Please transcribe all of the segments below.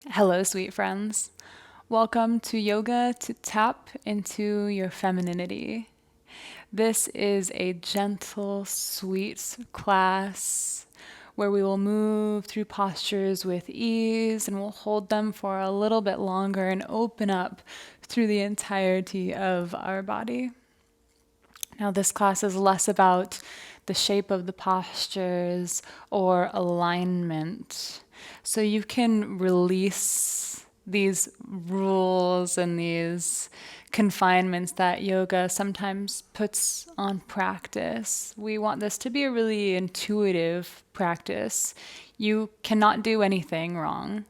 Hello, sweet friends. Welcome to yoga to tap into your femininity. This is a gentle, sweet class where we will move through postures with ease and we'll hold them for a little bit longer and open up through the entirety of our body. Now, this class is less about the shape of the postures or alignment. So you can release these rules and these confinements that yoga sometimes puts on practice. We want this to be a really intuitive practice. You cannot do anything wrong.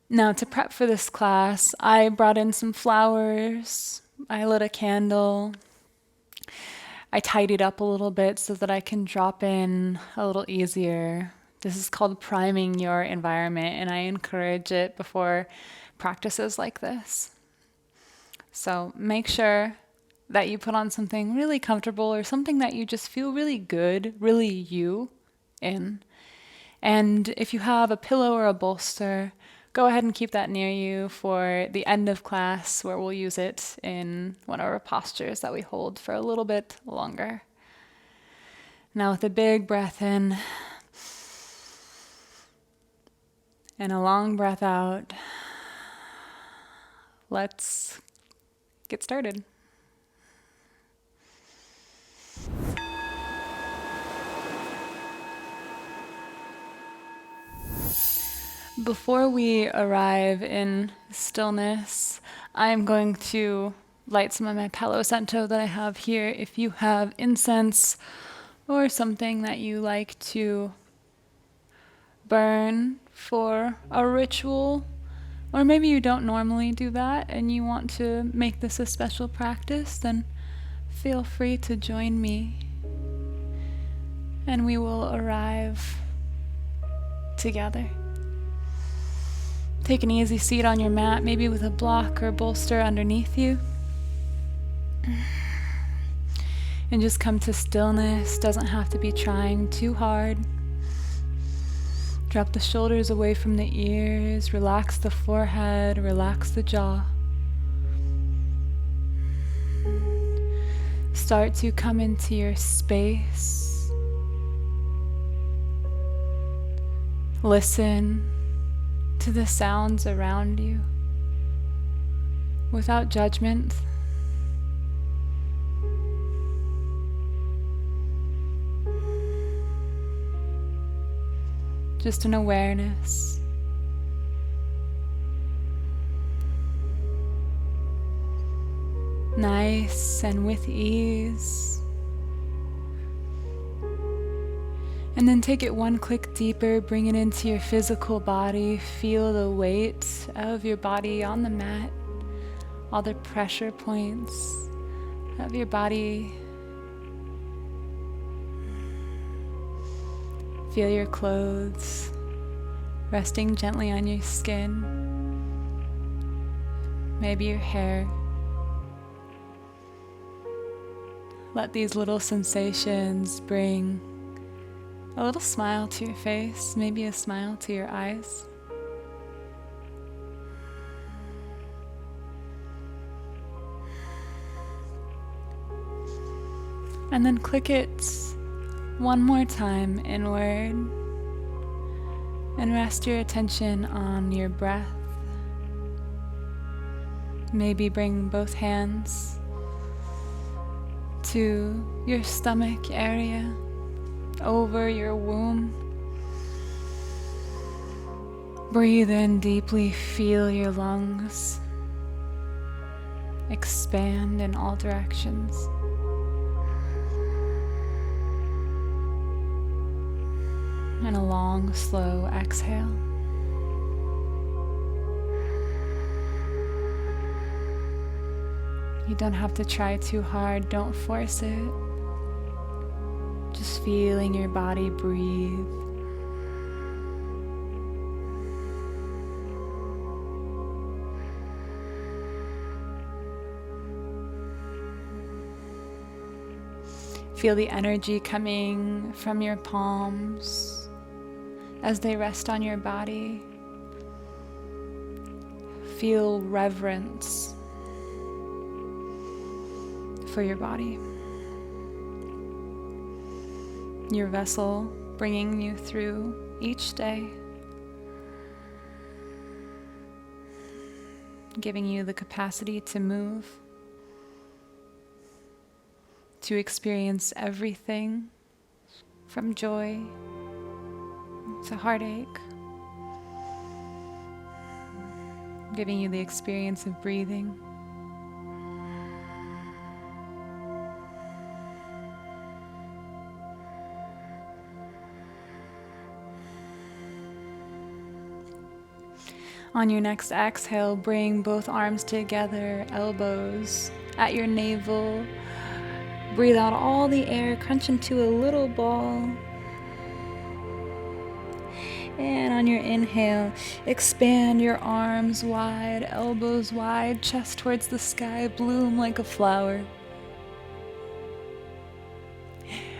Now, to prep for this class, I brought in some flowers. I lit a candle. I tidied up a little bit so that I can drop in a little easier. This is called priming your environment, and I encourage it before practices like this. So make sure that you put on something really comfortable or something that you just feel really good, really you in. And if you have a pillow or a bolster, go ahead and keep that near you for the end of class where we'll use it in one of our postures that we hold for a little bit longer. Now with a big breath in and a long breath out, let's get started. Before we arrive in stillness, I'm going to light some of my Palo Santo that I have here. If you have incense or something that you like to burn for a ritual, or maybe you don't normally do that and you want to make this a special practice, then feel free to join me and we will arrive together. Take an easy seat on your mat, maybe with a block or bolster underneath you. And just come to stillness. Doesn't have to be trying too hard. Drop the shoulders away from the ears. Relax the forehead. Relax the jaw. Start to come into your space. Listen to the sounds around you without judgment. Just an awareness. Nice and with ease. And then take it one click deeper, bring it into your physical body. Feel the weight of your body on the mat, all the pressure points of your body. Feel your clothes resting gently on your skin, maybe your hair. Let these little sensations bring a little smile to your face, maybe a smile to your eyes. And then click it one more time inward and rest your attention on your breath. Maybe bring both hands to your stomach area, over your womb. Breathe in deeply, feel your lungs expand in all directions. And a long, slow exhale. You don't have to try too hard, don't force it. Just feeling your body breathe. Feel the energy coming from your palms as they rest on your body. feel reverence for your body. Your vessel bringing you through each day, giving you the capacity to move, to experience everything from joy to heartache, giving you the experience of breathing. On your next exhale, bring both arms together, elbows at your navel. Breathe out all the air, crunch into a little ball. And on your inhale, expand your arms wide, elbows wide, chest towards the sky, bloom like a flower.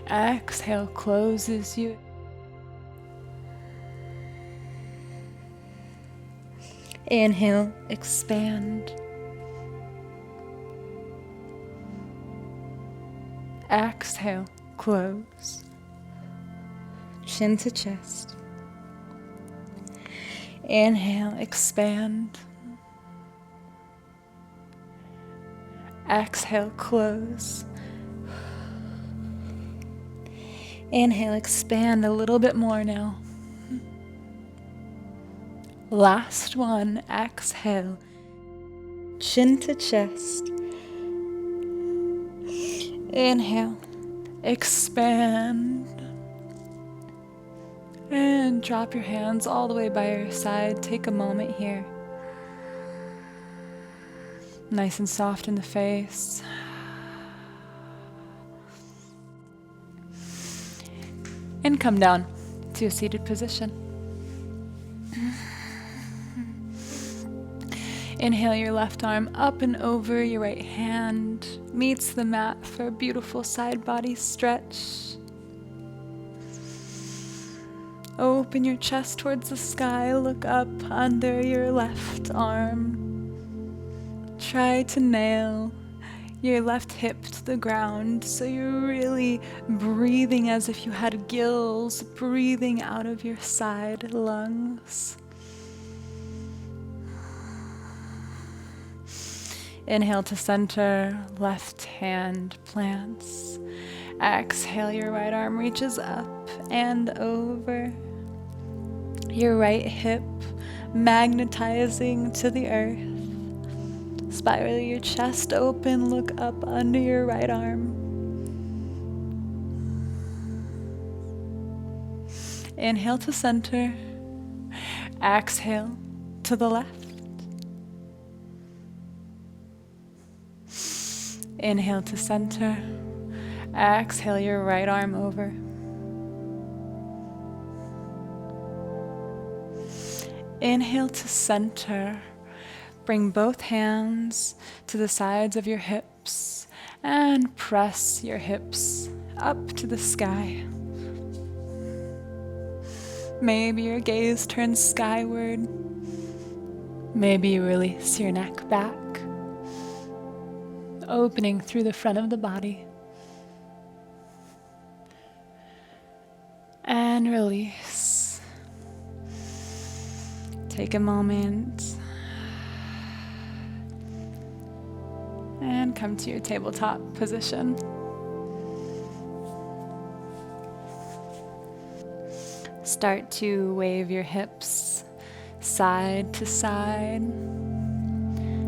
Exhale closes you. Inhale, expand. Exhale, close. Chin to chest. Inhale, expand. Exhale, close. Inhale, expand a little bit more now. Last one, exhale. Chin to chest. Inhale, expand. And drop your hands all the way by your side. Take a moment here. Nice and soft in the face. And come down to a seated position. Inhale your left arm up and over, your right hand meets the mat for a beautiful side body stretch. Open your chest towards the sky, look up under your left arm. Try to nail your left hip to the ground so you're really breathing as if you had gills, breathing out of your side lungs. Inhale to center, left hand plants. Exhale, your right arm reaches up and over. Your right hip magnetizing to the earth. Spiral your chest open, look up under your right arm. Inhale to center. Exhale to the left. Inhale to center. Exhale your right arm over. Inhale to center. Bring both hands to the sides of your hips and press your hips up to the sky. Maybe your gaze turns skyward. Maybe you release your neck back, opening through the front of the body. And release. Take a moment and come to your tabletop position. Start to wave your hips side to side,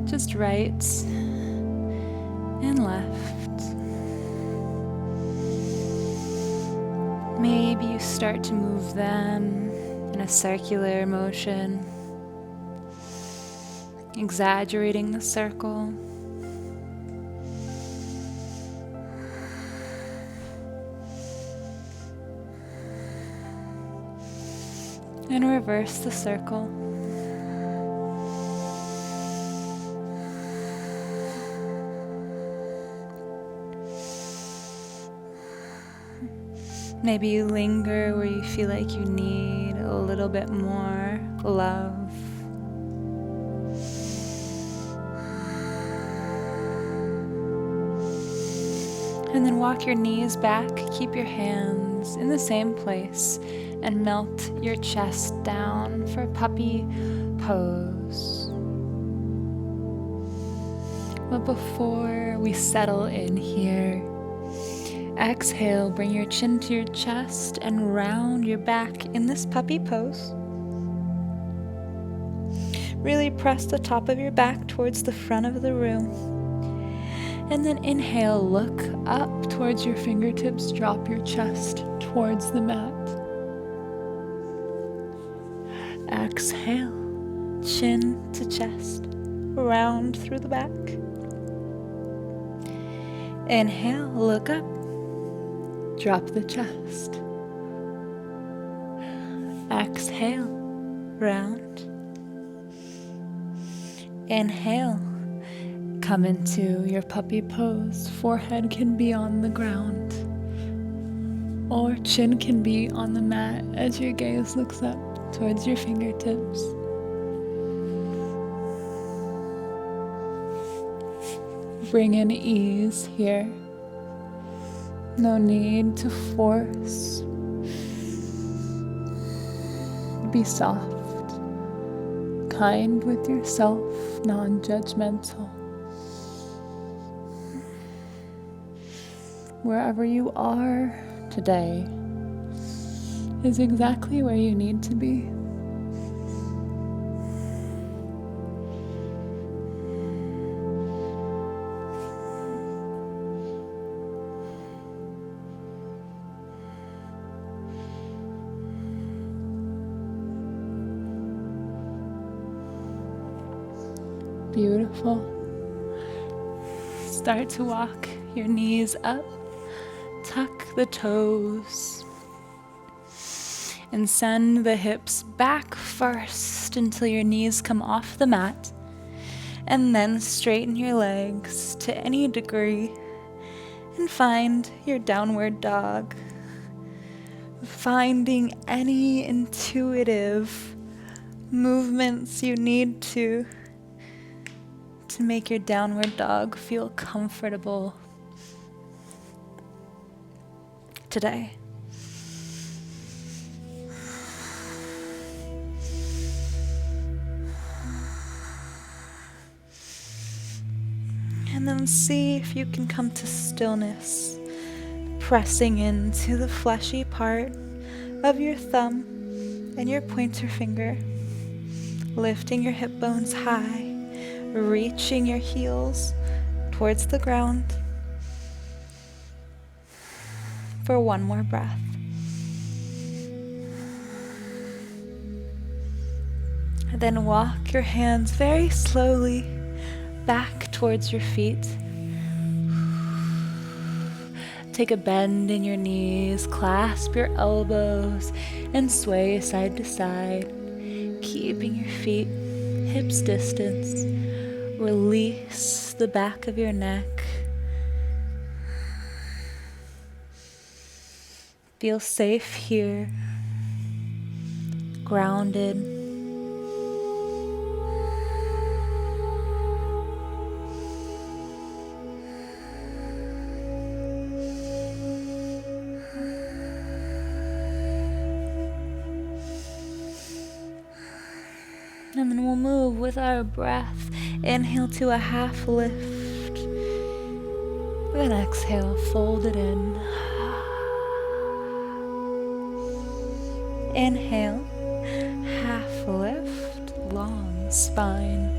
just right and left. Maybe you start to move them in a circular motion, exaggerating the circle. And reverse the circle. Maybe you linger where you feel like you need a little bit more love. And then walk your knees back, keep your hands in the same place, and melt your chest down for puppy pose. But before we settle in here, exhale, bring your chin to your chest and round your back in this puppy pose. Really press the top of your back towards the front of the room. And then inhale, look up towards your fingertips, drop your chest towards the mat. Exhale, chin to chest, round through the back. Inhale, look up, drop the chest. Exhale, round. Inhale, come into your puppy pose. Forehead can be on the ground, or chin can be on the mat as your gaze looks up towards your fingertips. Bring in ease here. No need to force. Be soft, kind with yourself, non-judgmental. Wherever you are today is exactly where you need to be. Beautiful. Start to walk your knees up, tuck the toes, and send the hips back first until your knees come off the mat, and then straighten your legs to any degree and find your downward dog. Finding any intuitive movements you need to make your downward dog feel comfortable today. And then see if you can come to stillness, pressing into the fleshy part of your thumb and your pointer finger, lifting your hip bones high, reaching your heels towards the ground for one more breath. And then walk your hands very slowly back towards your feet. Take a bend in your knees, clasp your elbows, and sway side to side, keeping your feet hips distance. Release the back of your neck. Feel safe here, grounded. And then we'll move with our breath. Inhale to a half lift. And exhale, fold it in. Inhale, half lift, long spine.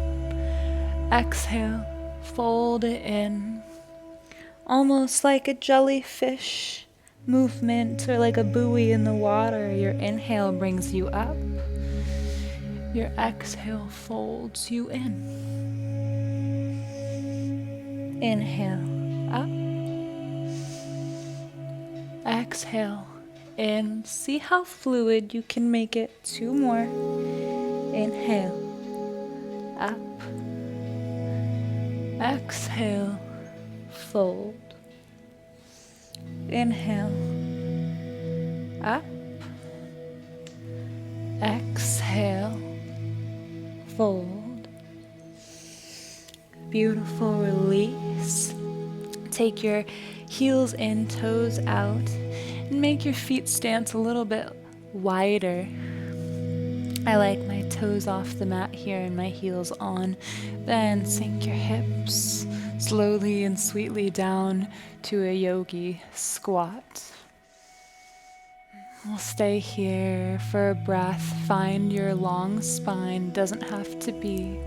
Exhale, fold it in. Almost like a jellyfish movement or like a buoy in the water. Your inhale brings you up. Your exhale folds you in. Inhale, up. Exhale, in. See how fluid you can make it. 2 more. Inhale, up. Exhale, fold. Inhale, up. Exhale, fold. Beautiful. Release. Take your heels in, toes out, and make your feet stance a little bit wider. I like my toes off the mat here and my heels on. Then sink your hips slowly and sweetly down to a yogi squat. We'll stay here for a breath. Find your long spine. Doesn't have to be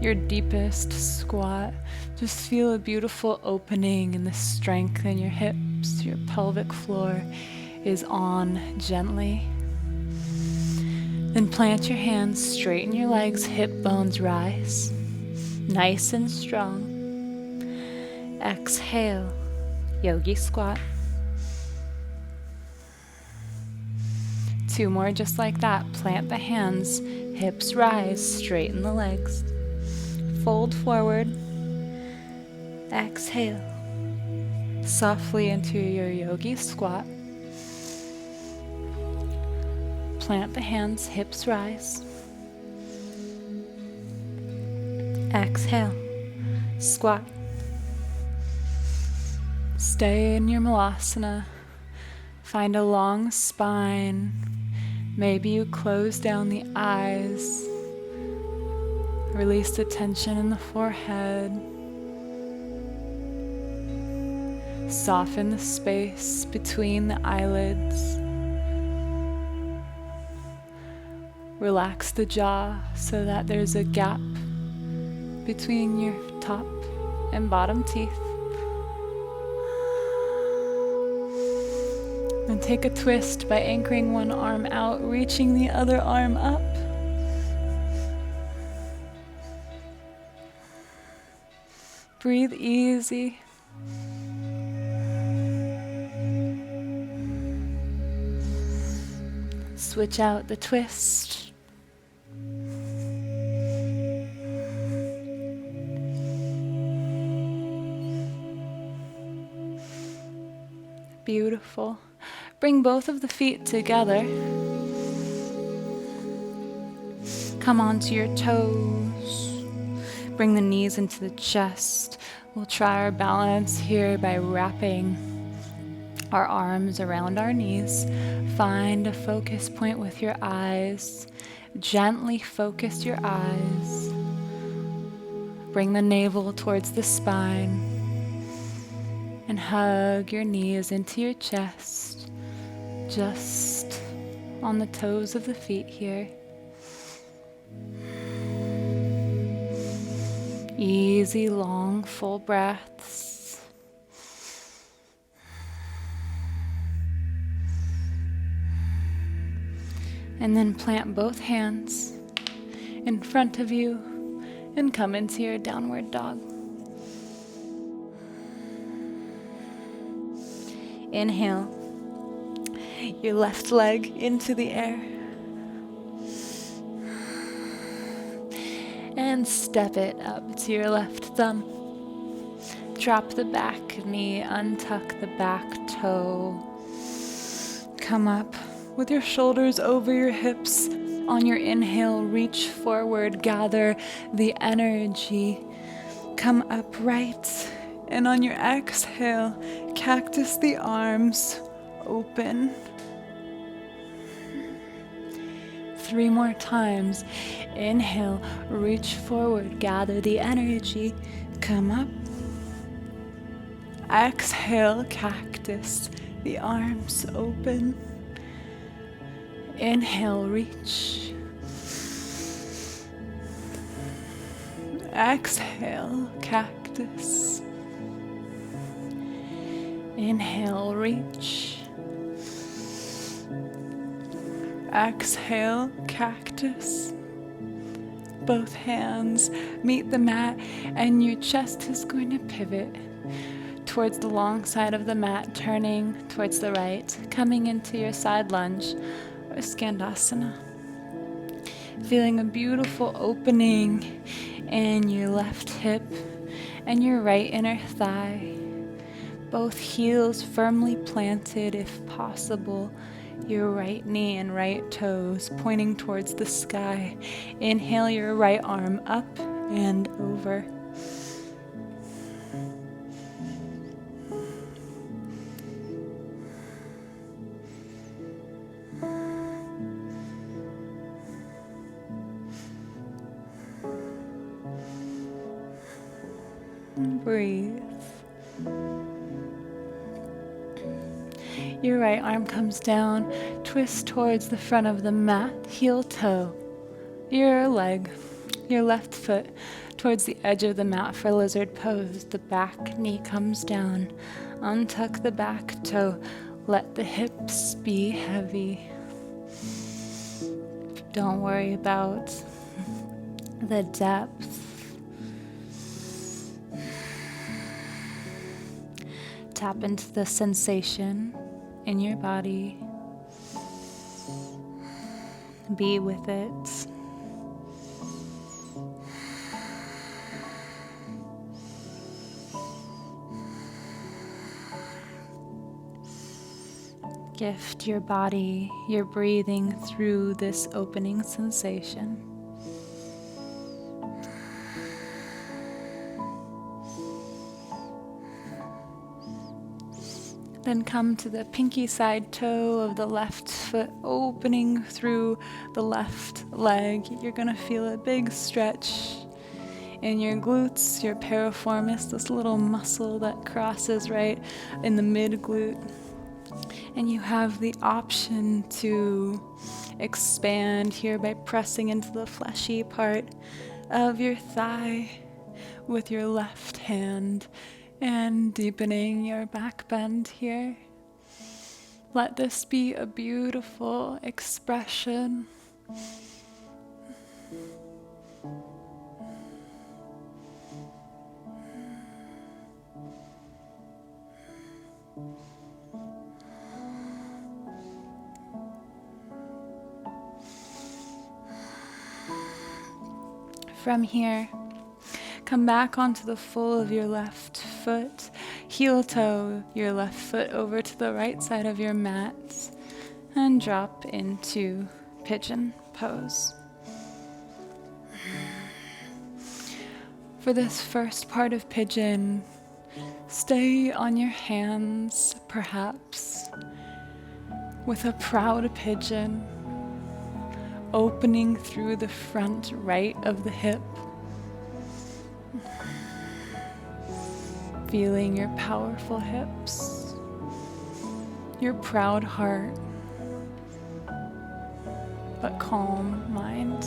your deepest squat. Just feel a beautiful opening in the strength in your hips. Your pelvic floor is on gently. Then plant your hands, straighten your legs, hip bones rise. Nice and strong. Exhale, yogi squat. 2 more just like that. Plant the hands, hips rise, straighten the legs. Fold forward. Exhale. Softly into your yogi squat. Plant the hands, hips rise. Exhale. Squat. Stay in your malasana. Find a long spine. Maybe you close down the eyes. Release the tension in the forehead. Soften the space between the eyelids. Relax the jaw so that there's a gap between your top and bottom teeth. Then take a twist by anchoring one arm out, reaching the other arm up. Breathe easy. Switch out the twist. Beautiful. Bring both of the feet together. Come onto your toes. Bring the knees into the chest. We'll try our balance here by wrapping our arms around our knees. Find a focus point with your eyes. Gently focus your eyes. Bring the navel towards the spine. And hug your knees into your chest, just on the toes of the feet here. Easy, long, full breaths. And then plant both hands in front of you and come into your downward dog. Inhale, your left leg into the air. And step it up to your left thumb. Drop the back knee, untuck the back toe. Come up with your shoulders over your hips. On your inhale, reach forward, gather the energy. Come upright. And on your exhale, cactus the arms, open. 3 more times. Inhale, reach forward, gather the energy, come up. Exhale, cactus, the arms open. Inhale, reach. Exhale, cactus. Inhale, reach. Exhale, cactus. Both hands meet the mat, and your chest is going to pivot towards the long side of the mat, turning towards the right, coming into your side lunge or Skandasana. Feeling a beautiful opening in your left hip and your right inner thigh. Both heels firmly planted if possible. Your right knee and right toes pointing towards the sky. Inhale your right arm up and over. Breathe. Your right arm comes down, twist towards the front of the mat, heel toe. Your leg, your left foot towards the edge of the mat for lizard pose. The back knee comes down. Untuck the back toe. Let the hips be heavy. Don't worry about the depth. Tap into the sensation in your body. Be with it. Gift your body, your breathing through this opening sensation. Then come to the pinky side toe of the left foot, opening through the left leg. You're going to feel a big stretch in your glutes, your piriformis, this little muscle that crosses right in the mid-glute. And you have the option to expand here by pressing into the fleshy part of your thigh with your left hand and deepening your back bend here. Let this be a beautiful expression. From here, come back onto the full of your left foot. Heel toe your left foot over to the right side of your mat and drop into pigeon pose. For this first part of pigeon, stay on your hands, perhaps, with a proud pigeon, opening through the front right of the hip. Feeling your powerful hips, your proud heart, but calm mind.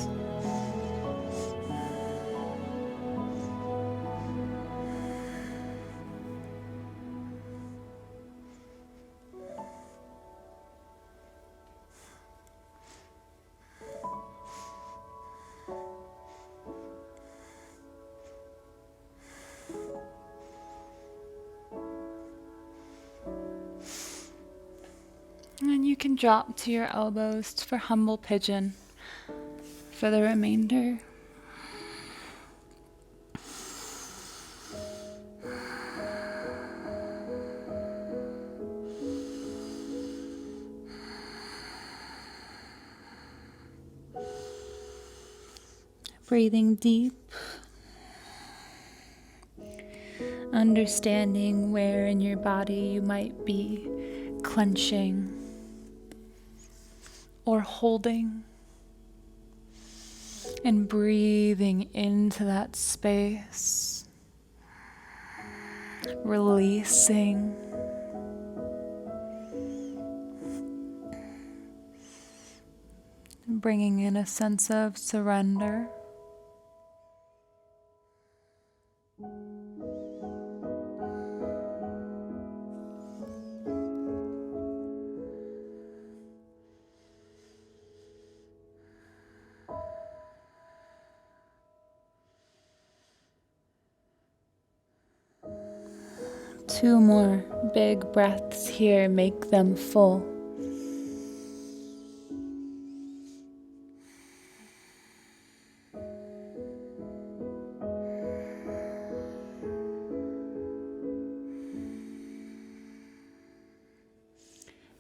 And you can drop to your elbows for humble pigeon for the remainder. Breathing deep, understanding where in your body you might be clenching or holding, and breathing into that space, releasing, bringing in a sense of surrender. Two more big breaths here, make them full.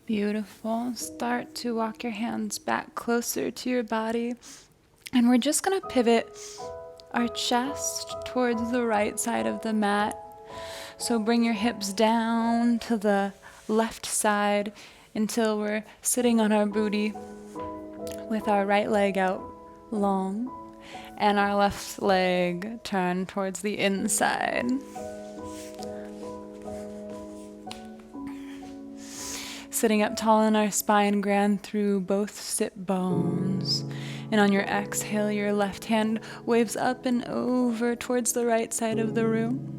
Beautiful. Start to walk your hands back closer to your body. And we're just going to pivot our chest towards the right side of the mat. So bring your hips down to the left side until we're sitting on our booty with our right leg out long. And our left leg turned towards the inside. Sitting up tall in our spine, ground through both sit bones. And on your exhale, your left hand waves up and over towards the right side of the room.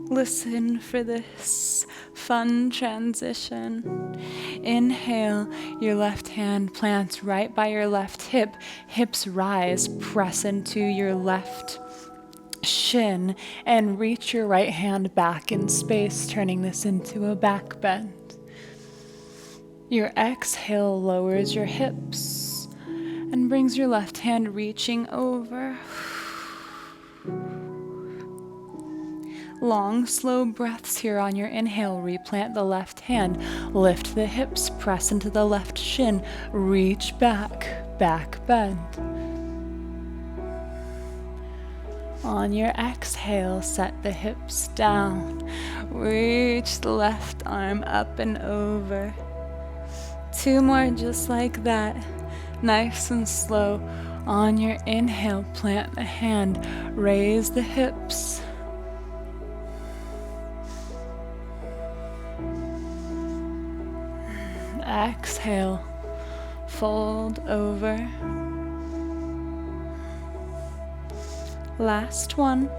Listen for this fun transition. Inhale, your left hand plants right by your left hip. Hips rise, press into your left shin, and reach your right hand back in space, turning this into a back bend. Your exhale lowers your hips and brings your left hand reaching over. Long, slow breaths here on your inhale. Replant the left hand. Lift the hips. Press into the left shin. Reach back. Back bend. On your exhale, set the hips down. Reach the left arm up and over. 2 more just like that. Nice and slow. On your inhale, plant the hand. Raise the hips. Exhale, fold over. Last one.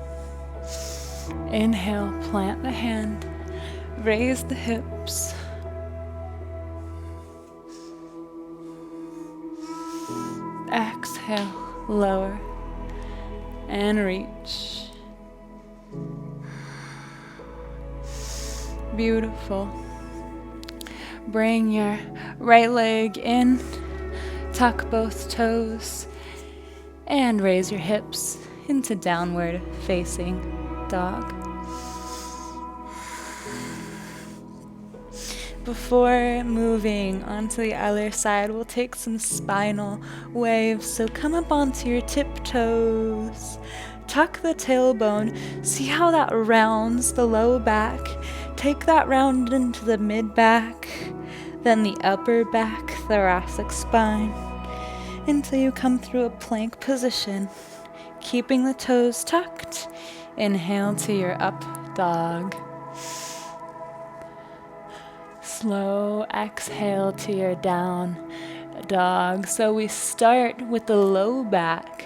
Inhale, plant the hand, raise the hips. Exhale, lower and reach. Beautiful. Bring your right leg in, tuck both toes, and raise your hips into downward facing dog. Before moving onto the other side, we'll take some spinal waves. So come up onto your tiptoes, tuck the tailbone, see how that rounds the low back. Take that round into the mid back, then the upper back, thoracic spine, until you come through a plank position, keeping the toes tucked. Inhale to your up dog. Slow exhale to your down dog. So we start with the low back,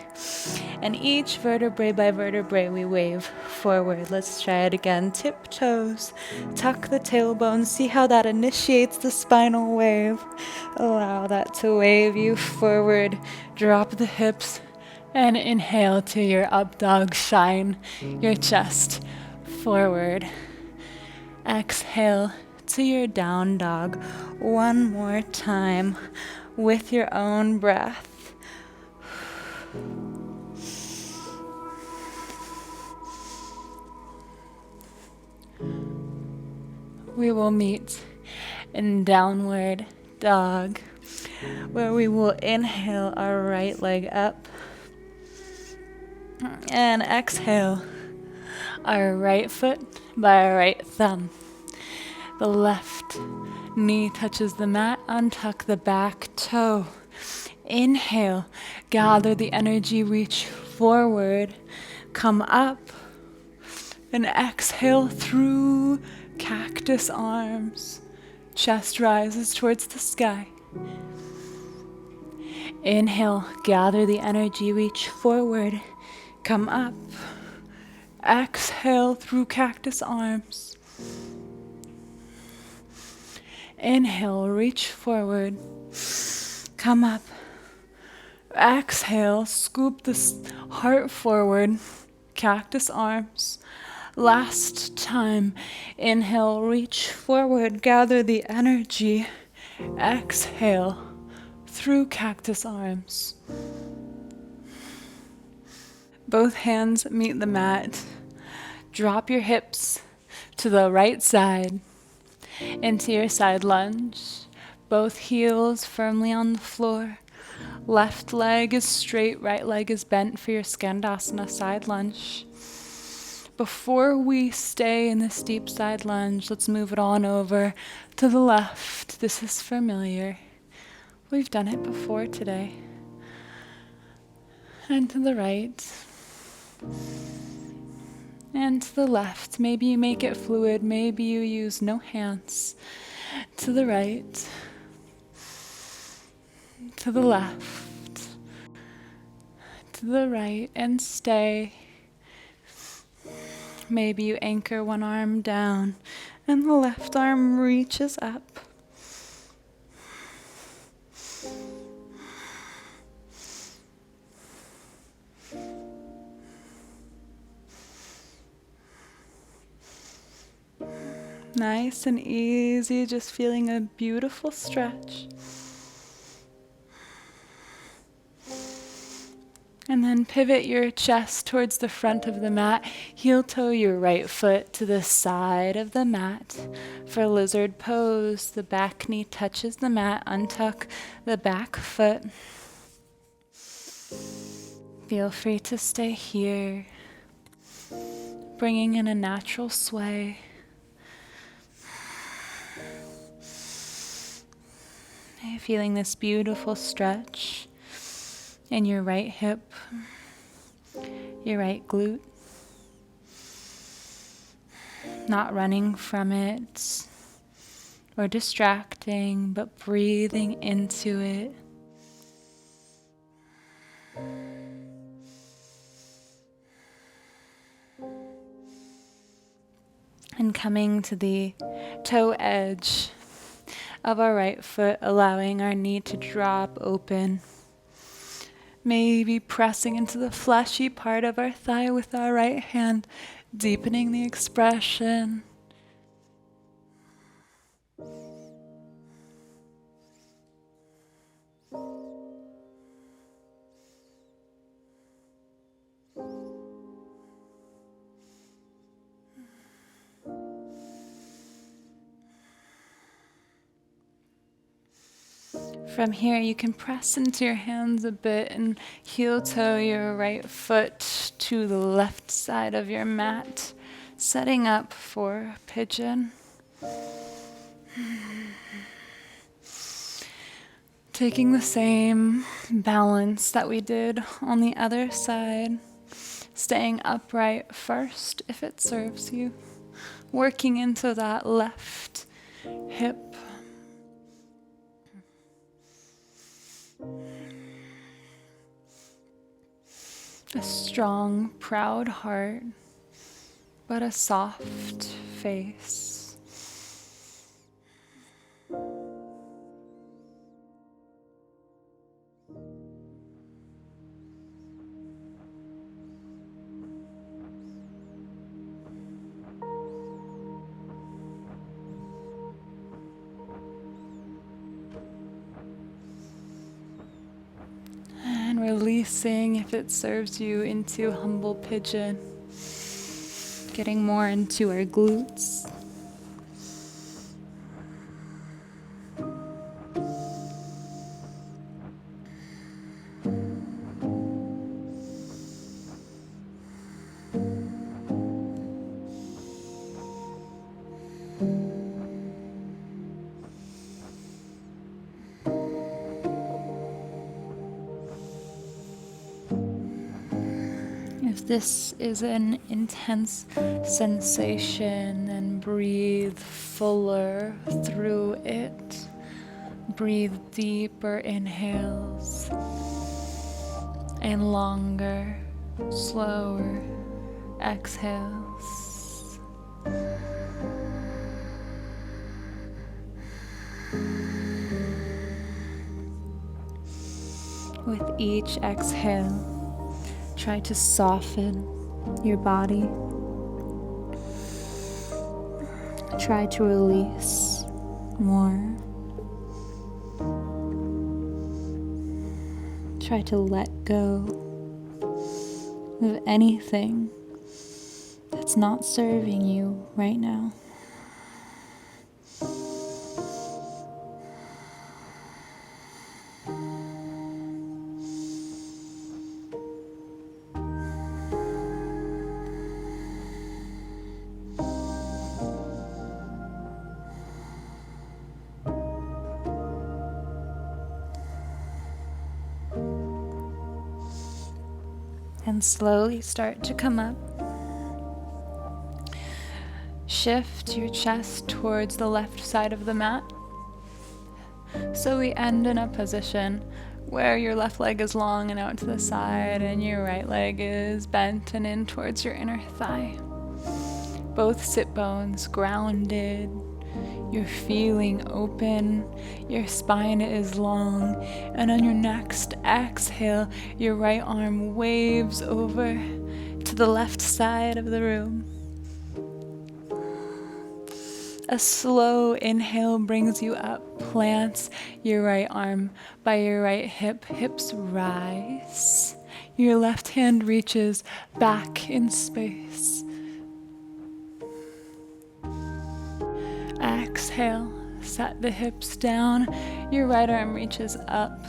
and each vertebrae by vertebrae we wave forward. Let's try it again. Tiptoes, tuck the tailbone, see how that initiates the spinal wave. Allow that to wave you forward. Drop the hips and inhale to your up dog. Shine your chest forward. Exhale to your down dog. One more time with your own breath. We will meet in downward dog, where we will inhale our right leg up and exhale our right foot by our right thumb. The left knee touches the mat, untuck the back toe. Inhale, gather the energy, reach forward, come up, and exhale through cactus arms. Chest rises towards the sky. Inhale, gather the energy, reach forward, come up. Exhale through cactus arms. Inhale, reach forward, come up. Exhale, scoop the heart forward, cactus arms. Last time, inhale, reach forward, gather the energy. Exhale, through cactus arms. Both hands meet the mat. Drop your hips to the right side into your side lunge. Both heels firmly on the floor. Left leg is straight, right leg is bent for your Skandasana side lunge. Before we stay in this deep side lunge, let's move it on over to the left. This is familiar. We've done it before today. and to the right, and to the left. Maybe you make it fluid, maybe you use no hands. To the right, to the left, to the right, and stay. Maybe you anchor one arm down and the left arm reaches up. Nice and easy, just feeling a beautiful stretch. And then pivot your chest towards the front of the mat. Heel toe your right foot to the side of the mat. For lizard pose, the back knee touches the mat. Untuck the back foot. Feel free to stay here, bringing in a natural sway. Feeling this beautiful stretch in your right hip, your right glute. Not running from it or distracting, but breathing into it. And coming to the toe edge of our right foot, allowing our knee to drop open. Maybe pressing into the fleshy part of our thigh with our right hand, deepening the expression. From here, you can press into your hands a bit and heel toe your right foot to the left side of your mat, setting up for pigeon. Taking the same balance that we did on the other side, staying upright first if it serves you, working into that left hip. A strong, proud heart, but a soft face. And releasing, if it serves you, into humble pigeon. Getting more into our glutes. If this is an intense sensation, then breathe fuller through it. Breathe deeper inhales and longer, slower exhales. With each exhale, try to soften your body. Try to release more. Try to let go of anything that's not serving you right now. and slowly start to come up. Shift your chest towards the left side of the mat. So we end in a position where your left leg is long and out to the side and your right leg is bent and in towards your inner thigh. Both sit bones grounded. You're feeling open. Your spine is long. And on your next exhale, your right arm waves over to the left side of the room. A slow inhale brings you up, plants your right arm by your right hip, hips rise. Your left hand reaches back in space. Exhale, set the hips down, your right arm reaches up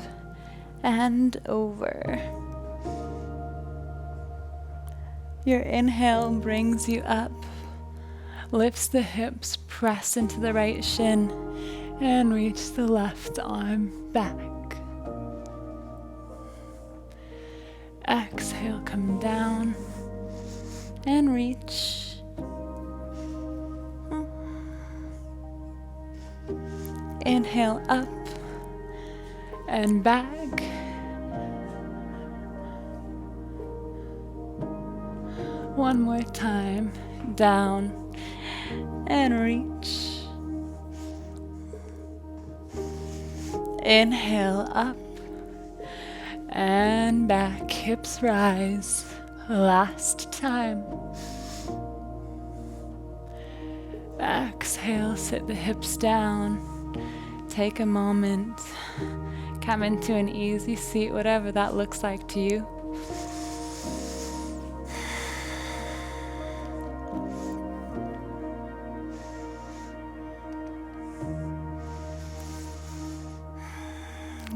and over. Your inhale brings you up. Lifts the hips, press into the right shin, and reach the left arm back. Exhale, come down and reach. Inhale up and back. One more time, down and reach. Inhale up and back, hips rise. Last time. Exhale, sit the hips down. Take a moment. Come into an easy seat, whatever that looks like to you.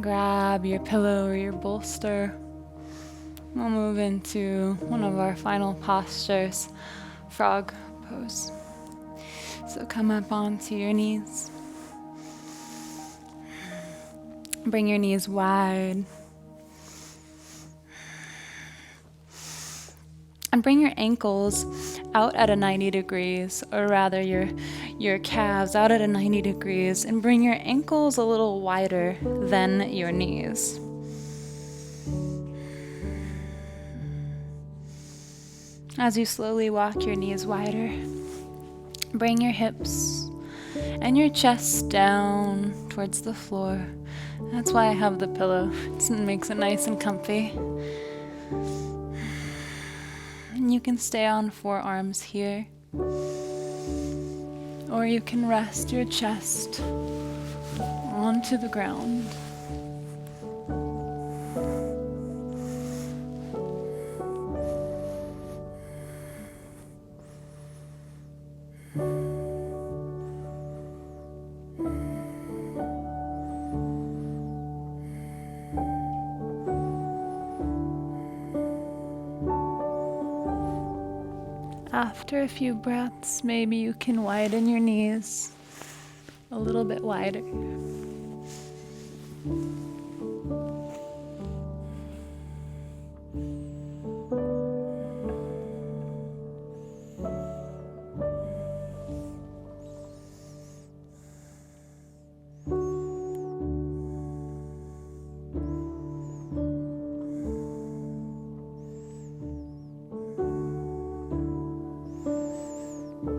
Grab your pillow or your bolster. We'll move into one of our final postures, frog pose. So come up onto your knees. Bring your knees wide. And bring your ankles out at a 90 degrees, or rather your calves out at a 90 degrees, and bring your ankles a little wider than your knees. As you slowly walk your knees wider, bring your hips and your chest down towards the floor. That's why I have the pillow. It makes it nice and comfy. And you can stay on forearms here, or you can rest your chest onto the ground. After a few breaths, maybe you can widen your knees a little bit wider.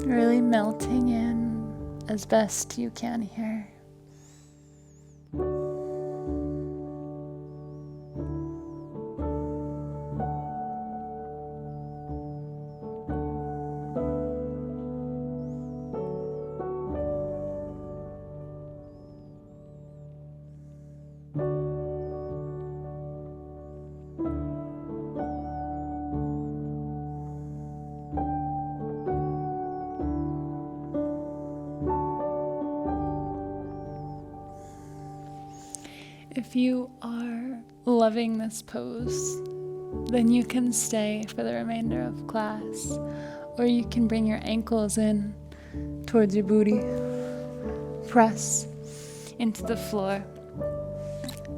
Really melting in as best you can here. If you are loving this pose, then you can stay for the remainder of class, or you can bring your ankles in towards your booty, press into the floor,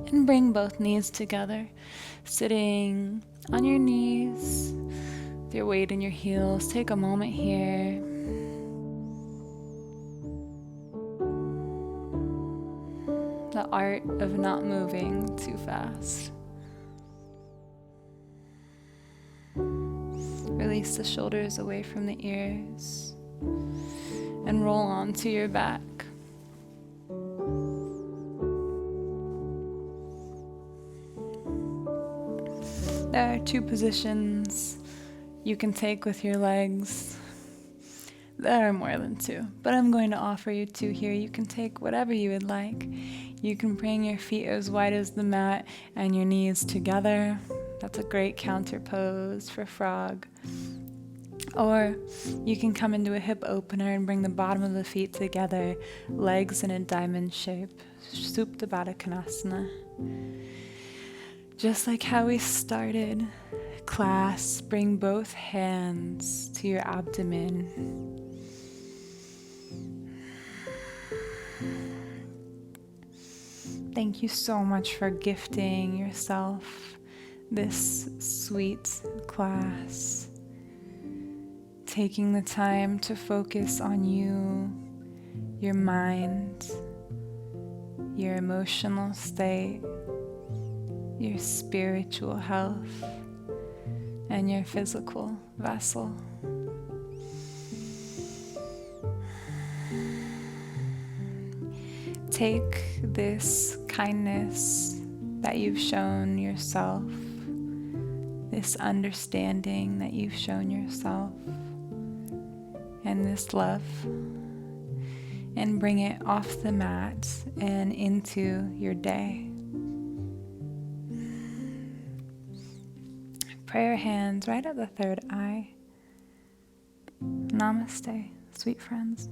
and bring both knees together, sitting On your knees, with your weight in your heels, take a moment here. The art of not moving too fast. Release the shoulders away from the ears and roll onto your back. There are 2 positions you can take with your legs. There are more than 2, but I'm going to offer you 2 here. You can take whatever you would like. You can bring your feet as wide as the mat and your knees together. That's a great counter pose for frog. Or you can come into a hip opener and bring the bottom of the feet together, legs in a diamond shape, Supta Baddha Konasana. Just like how we started class, bring both hands to your abdomen. Thank you so much for gifting yourself this sweet class. Taking the time to focus on you, your mind, your emotional state, your spiritual health, and your physical vessel. Take this kindness that you've shown yourself, this understanding that you've shown yourself, and this love, and bring it off the mat and into your day. Prayer hands right at the third eye. Namaste, sweet friends.